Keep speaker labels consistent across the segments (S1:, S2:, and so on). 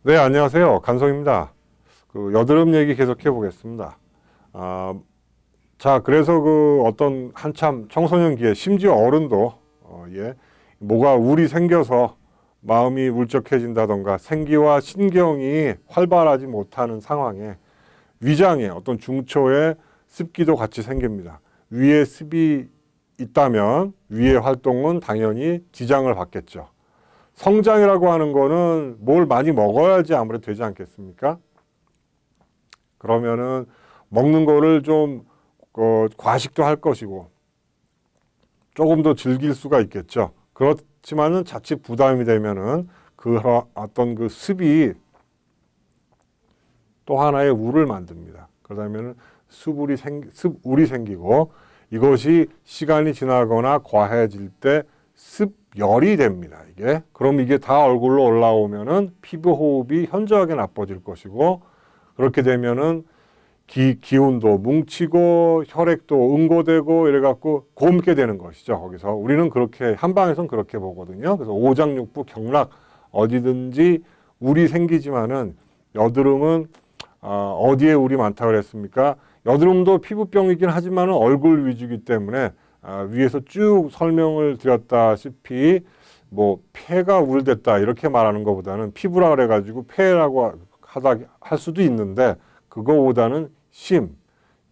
S1: 네, 안녕하세요. 간성입니다. 여드름 얘기 계속해 보겠습니다. 자, 그래서 어떤 한참 청소년기에 심지어 어른도 예, 뭐가 울이 생겨서 마음이 울적해진다던가 생기와 신경이 활발하지 못하는 상황에 위장에 어떤 중초에 습기도 같이 생깁니다. 위에 습이 있다면 위의 활동은 당연히 지장을 받겠죠. 성장이라고 하는 거는 뭘 많이 먹어야지 아무래도 되지 않겠습니까? 그러면은 먹는 거를 좀 과식도 할 것이고 조금 더 즐길 수가 있겠죠. 그렇지만은 자칫 부담이 되면은 어떤 습이 또 하나의 울을 만듭니다. 그러다면은 습울이 생기고 이것이 시간이 지나거나 과해질 때 습열이 됩니다. 그럼 이게 다 얼굴로 올라오면은 피부 호흡이 현저하게 나빠질 것이고 그렇게 되면은 기운도 뭉치고 혈액도 응고되고 이래갖고 곪게 되는 것이죠. 거기서 우리는 그렇게 한방에선 그렇게 보거든요. 그래서 오장육부 경락 어디든지 울이 생기지만은 여드름은 어디에 울이 많다 그랬습니까? 여드름도 피부병이긴 하지만 얼굴 위주이기 때문에 위에서 쭉 설명을 드렸다시피 뭐 폐가 울됐다 이렇게 말하는 것보다는 피부라 그래가지고 폐라고 할 수도 있는데 그거보다는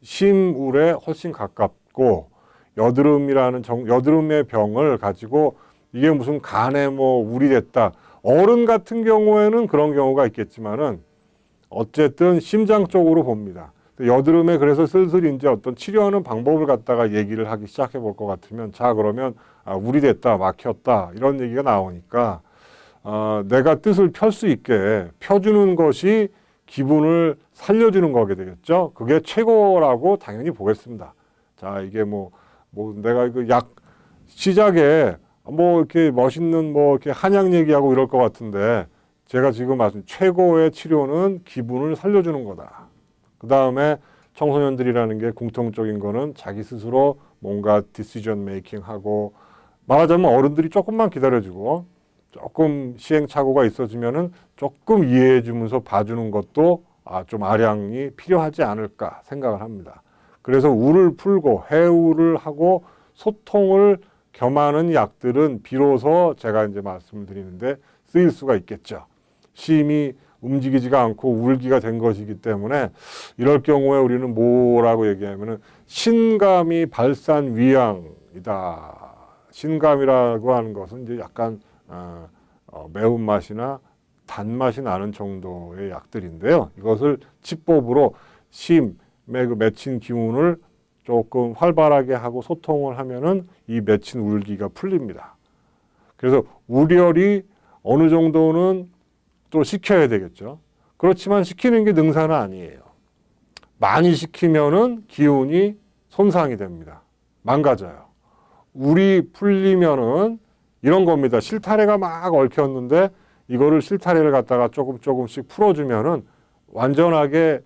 S1: 심울에 훨씬 가깝고 여드름의 병을 가지고 이게 무슨 간에 뭐 울이 됐다. 어른 같은 경우에는 그런 경우가 있겠지만은 어쨌든 심장 쪽으로 봅니다. 여드름에 그래서 슬슬 이제 어떤 치료하는 방법을 갖다가 얘기를 하기 시작해 볼 것 같으면 자 그러면 울이 됐다 막혔다 이런 얘기가 나오니까 내가 뜻을 펼 수 있게 펴주는 것이 기분을 살려주는 거게 되겠죠. 그게 최고라고 당연히 보겠습니다. 자 이게 뭐 내가 시작에 뭐 이렇게 멋있는 뭐 이렇게 한약 얘기하고 이럴 것 같은데 제가 지금 말씀 최고의 치료는 기분을 살려주는 거다. 그 다음에 청소년들이라는 게 공통적인 거는 자기 스스로 뭔가 디시전 메이킹하고 말하자면 어른들이 조금만 기다려주고 조금 시행착오가 있어지면은 조금 이해해 주면서 봐주는 것도 좀 아량이 필요하지 않을까 생각을 합니다. 그래서 울을 풀고 해울을 하고 소통을 겸하는 약들은 비로소 제가 이제 말씀을 드리는데 쓰일 수가 있겠죠. 심이 움직이지가 않고 울기가 된 것이기 때문에 이럴 경우에 우리는 뭐라고 얘기하면은 신감이 발산 위양이다. 신감이라고 하는 것은 이제 약간 매운맛이나 단맛이 나는 정도의 약들인데요. 이것을 치법으로 심의 맺힌 기운을 조금 활발하게 하고 소통을 하면은 이 맺힌 울기가 풀립니다. 그래서 울열이 어느 정도는 또 식혀야 되겠죠. 그렇지만 식히는 게 능사는 아니에요. 많이 식히면은 기운이 손상이 됩니다. 망가져요. 울이 풀리면은 이런 겁니다. 실타래가 막 얽혔는데 이거를 실타래를 갖다가 조금씩 풀어주면은 완전하게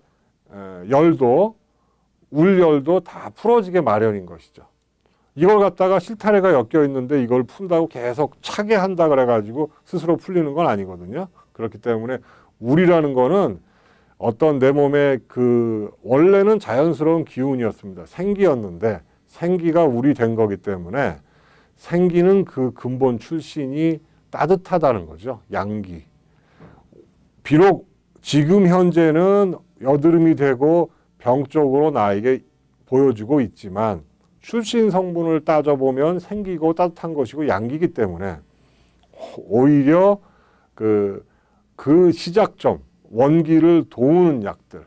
S1: 울열도 다 풀어지게 마련인 것이죠. 이걸 갖다가 실타래가 엮여 있는데 이걸 푼다고 계속 차게 한다 그래가지고 스스로 풀리는 건 아니거든요. 그렇기 때문에 울이라는 거는 어떤 내 몸의 원래는 자연스러운 기운이었습니다. 생기였는데 생기가 울이 된 거기 때문에 생기는 그 근본 출신이 따뜻하다는 거죠. 양기. 비록 지금 현재는 여드름이 되고 병적으로 나에게 보여주고 있지만 출신 성분을 따져보면 생기고 따뜻한 것이고 양기이기 때문에 오히려 그 시작점, 원기를 도우는 약들,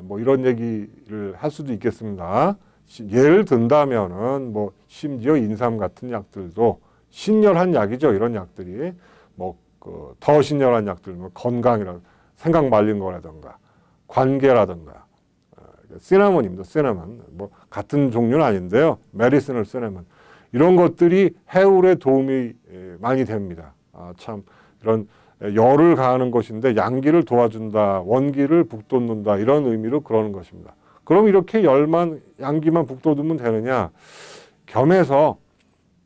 S1: 뭐 이런 얘기를 할 수도 있겠습니다. 예를 든다면은 뭐 심지어 인삼 같은 약들도 신열한 약이죠. 이런 약들이 더 신열한 약들, 뭐 건강이라 생각 말린 거라든가 관계라든가 시나몬입니다. 시나몬 뭐 같은 종류는 아닌데요. 메디시널 시나몬 이런 것들이 해울에 도움이 많이 됩니다. 참 이런 열을 가하는 것인데 양기를 도와준다, 원기를 북돋는다 이런 의미로 그러는 것입니다. 그럼 이렇게 양기만 북돋으면 되느냐? 겸해서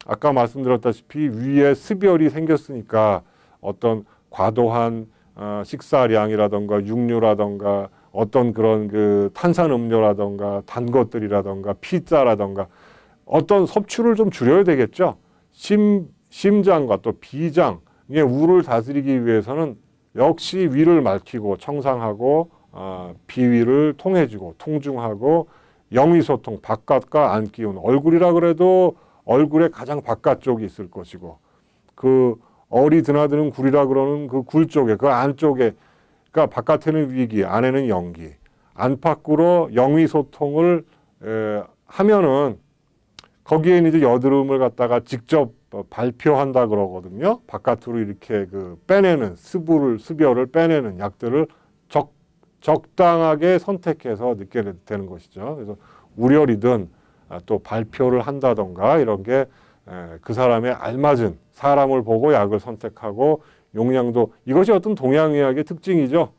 S1: 아까 말씀드렸다시피 위에 습열이 생겼으니까 어떤 과도한 식사량이라던가 육류라던가 어떤 그런 그 탄산음료라던가 단 것들이라던가 피자라던가 어떤 섭취를 좀 줄여야 되겠죠. 심장과 또 비장, 의 우를 다스리기 위해서는 역시 위를 맑히고 청상하고 비위를 통해주고 통중하고 영위소통, 바깥과 안 끼운 얼굴이라 그래도 얼굴의 가장 바깥쪽이 있을 것이고 그 얼이 드나드는 굴이라 그러는 그 굴 쪽에 그 안쪽에 그러니까 바깥에는 위기, 안에는 영기, 안팎으로 영위소통을 하면은 거기에 이제 여드름을 갖다가 직접 발표한다 그러거든요. 바깥으로 이렇게 그 빼내는 습여를 빼내는 약들을 적당하게 선택해서 넣게 되는 것이죠. 그래서 우려리든 또 발표를 한다던가 이런 게 그 사람에 알맞은 사람을 보고 약을 선택하고 용량도 이것이 어떤 동양의학의 특징이죠.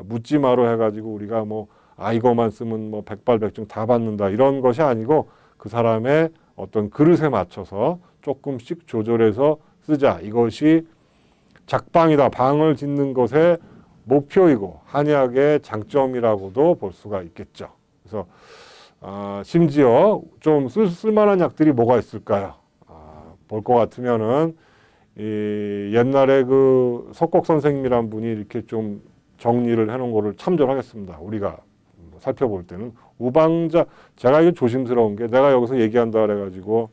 S1: 묻지 마로 해가지고 우리가 뭐 이거만 쓰면 뭐 백발백중 다 받는다 이런 것이 아니고 그 사람의 어떤 그릇에 맞춰서 조금씩 조절해서 쓰자. 이것이 작방이다. 방을 짓는 것의 목표이고 한의학의 장점이라고도 볼 수가 있겠죠. 그래서 심지어 좀 쓸만한 약들이 뭐가 있을까요? 볼 것 같으면은 옛날에 그 석곡 선생님이란 분이 이렇게 좀 정리를 해놓은 거를 참조하겠습니다. 우리가 살펴볼 때는 우방자, 제가 이게 조심스러운 게 내가 여기서 얘기한다 그래가지고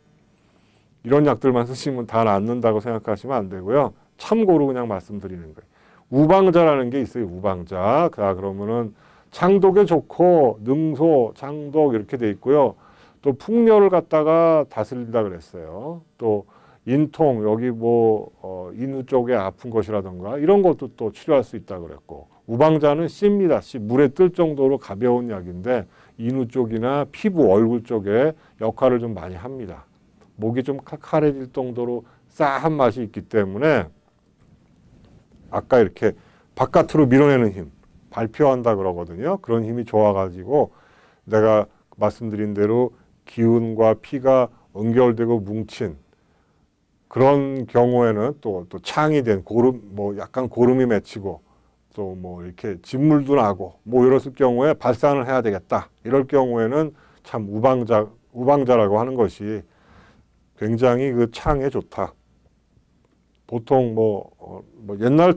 S1: 이런 약들만 쓰시면 다 낫는다고 생각하시면 안 되고요. 참고로 그냥 말씀드리는 거예요. 우방자라는 게 있어요. 우방자. 그러면은 창독에 좋고 능소, 창독 이렇게 돼 있고요. 또 풍뇨를 갖다가 다스린다 그랬어요. 또 인통 여기 뭐 인후 쪽에 아픈 것이라던가 이런 것도 또 치료할 수 있다 그랬고 우방자는 씨입니다. 씨 물에 뜰 정도로 가벼운 약인데 인후 쪽이나 피부 얼굴 쪽에 역할을 좀 많이 합니다. 목이 좀 칼칼해질 정도로 싸한 맛이 있기 때문에 아까 이렇게 바깥으로 밀어내는 힘 발표한다 그러거든요. 그런 힘이 좋아가지고 내가 말씀드린 대로 기운과 피가 연결되고 뭉친 그런 경우에는 또 창이 된 고름 뭐 약간 고름이 맺히고 또 뭐 이렇게 진물도 나고 뭐 이랬을 경우에 발산을 해야 되겠다. 이럴 경우에는 참 우방자라고 하는 것이 굉장히 그 창에 좋다. 보통 뭐 옛날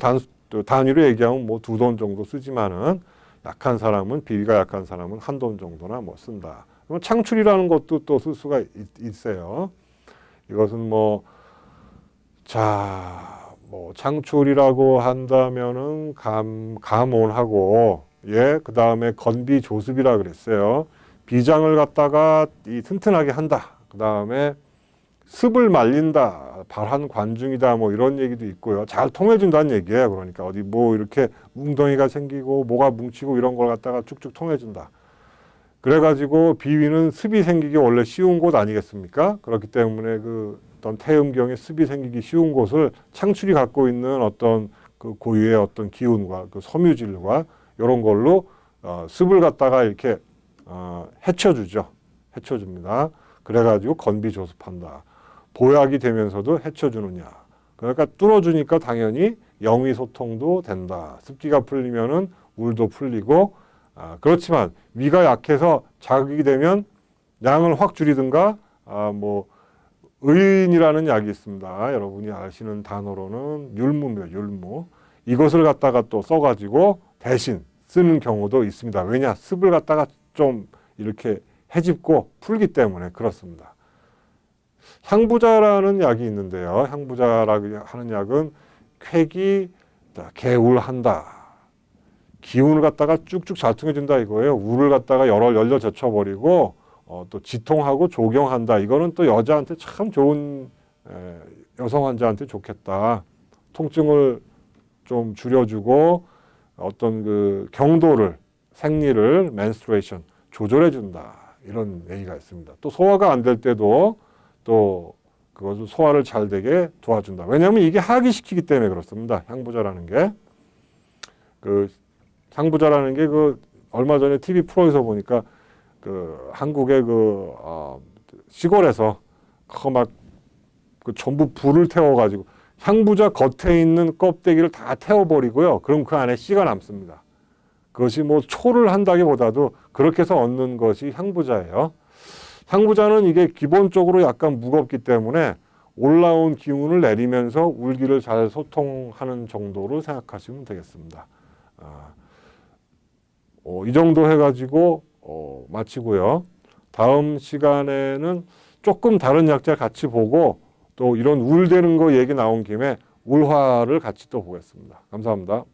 S1: 단위로 얘기하면 뭐 2돈 정도 쓰지만은 약한 사람은 비위가 약한 사람은 1돈 정도나 뭐 쓴다. 그러면 창출이라는 것도 또 쓸 수가 있어요. 이것은 뭐 창출이라고 한다면은 감온하고 그 다음에 건비조습이라 그랬어요. 비장을 갖다가 튼튼하게 한다. 그 다음에 습을 말린다, 발한 관중이다, 뭐 이런 얘기도 있고요. 잘 통해준다는 얘기예요. 그러니까 어디 뭐 이렇게 웅덩이가 생기고 뭐가 뭉치고 이런 걸 갖다가 쭉쭉 통해준다. 그래가지고 비위는 습이 생기기 원래 쉬운 곳 아니겠습니까? 그렇기 때문에 그 어떤 태음경에 습이 생기기 쉬운 곳을 창출이 갖고 있는 어떤 그 고유의 어떤 기운과 그 섬유질과 이런 걸로 습을 갖다가 이렇게 해쳐주죠. 해쳐줍니다. 그래가지고 건비조습한다. 보약이 되면서도 해쳐주느냐. 그러니까 뚫어주니까 당연히 영위소통도 된다. 습기가 풀리면은 울도 풀리고 그렇지만 위가 약해서 자극이 되면 양을 확 줄이든가 뭐 의인이라는 약이 있습니다. 여러분이 아시는 단어로는 율무며 율무. 이것을 갖다가 또 써가지고 대신 쓰는 경우도 있습니다. 왜냐? 습을 갖다가 좀 이렇게 해집고 풀기 때문에 그렇습니다. 향부자라는 약이 있는데요. 향부자라고 하는 약은 쾌기, 개울한다. 기운을 갖다가 쭉쭉 잘 통해준다 이거예요. 우를 갖다가 열려 젖혀버리고 또 지통하고 조경한다. 이거는 또 여자한테 참 좋은 여성 환자한테 좋겠다. 통증을 좀 줄여주고 어떤 그 경도를 생리를 menstruation 조절해준다. 이런 얘기가 있습니다. 또 소화가 안 될 때도 또 그것을 소화를 잘 되게 도와준다. 왜냐하면 이게 하기시키기 때문에 그렇습니다. 향부자라는 게. 그 향부자라는 게 그 얼마 전에 TV 프로에서 보니까 그 한국의 시골에서 막 그 전부 불을 태워가지고 향부자 겉에 있는 껍데기를 다 태워버리고요. 그럼 그 안에 씨가 남습니다. 그것이 뭐 초를 한다기보다도 그렇게 해서 얻는 것이 향부자예요. 향부자는 이게 기본적으로 약간 무겁기 때문에 올라온 기운을 내리면서 울기를 잘 소통하는 정도로 생각하시면 되겠습니다. 이 정도 해가지고 마치고요. 다음 시간에는 조금 다른 약자 같이 보고 또 이런 울대는 거 얘기 나온 김에 울화를 같이 또 보겠습니다. 감사합니다.